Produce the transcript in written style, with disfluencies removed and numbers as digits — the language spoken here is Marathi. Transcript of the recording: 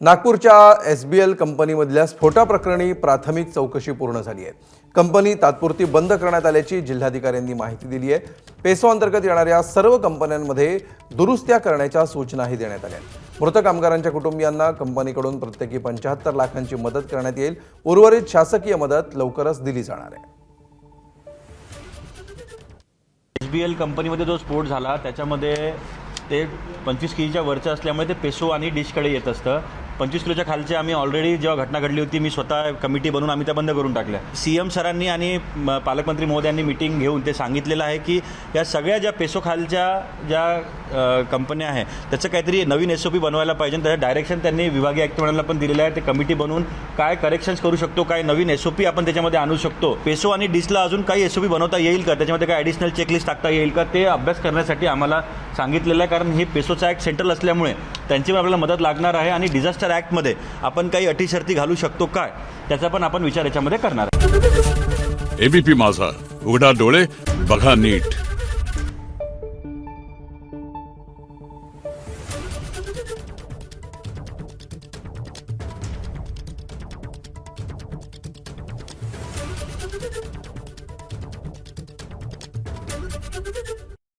नागपूरच्या SBL कंपनीमधल्या स्फोटाप्रकरणी प्राथमिक चौकशी पूर्ण झाली आहे। कंपनी तात्पुरती बंद करण्यात आल्याची जिल्हाधिकाऱ्यांनी माहिती दिली आहे। पेसो अंतर्गत येणाऱ्या सर्व कंपन्यांमध्ये दुरुस्त्या करण्याच्या सूचनाही देण्यात आल्या आहेत। मृत कामगारांच्या कुटुंबियांना कंपनीकडून प्रत्येकी 75 लाखांची मदत करण्यात येईल। उर्वरित शासकीय मदत लवकरच दिली जाणार आहे। SBL कंपनीमध्ये जो स्फोट झाला त्याच्यामध्ये ते 25 किलोच्या वरचं असल्यामुळे ते पेसो आणि डिशकडे येत असतं। 25 किलोच्या खालचे आम्ही ऑलरेडी जेव्हा घटना घडली होती मी स्वतः कमिटी बनवून आम्ही त्या बंद करून टाकल्या। CM सरांनी आणि पालकमंत्री महोदयांनी मीटिंग घेऊन ते सांगितलेलं आहे की या सगळ्या ज्या पेसो खालच्या ज्या कंपन्या आहे त्याचं काहीतरी नवीन SOP बनवायला पाहिजे। त्याचं डायरेक्शन त्यांनी विभागीय आयुक्त मंडळाला पण दिलेलं आहे। ते कमिटी बनवून काय करेक्शन्स करू शकतो, काय नवीन SOP आपण त्याच्यामध्ये आणू शकतो, पेसो आणि डिशला अजून काही SOP बनवता येईल का, त्याच्यामध्ये काय ॲडिशनल चेकलिस्ट टाकता येईल का, ते अभ्यास करण्यासाठी आम्हाला सांगितलेलं आहे। कारण हे पेसोचा ॲक्ट सेंट्रल असल्यामुळे त्यांची पण आपल्याला मदत लागणार आहे आणि डिझास्टर ॲक्टमध्ये आपण काही अटी शर्ती घालू शकतो काय त्याचा पण आपण विचार याच्यामध्ये करणार आहे। ABP माझा, उघडा डोळे बघा नीट। Thank you.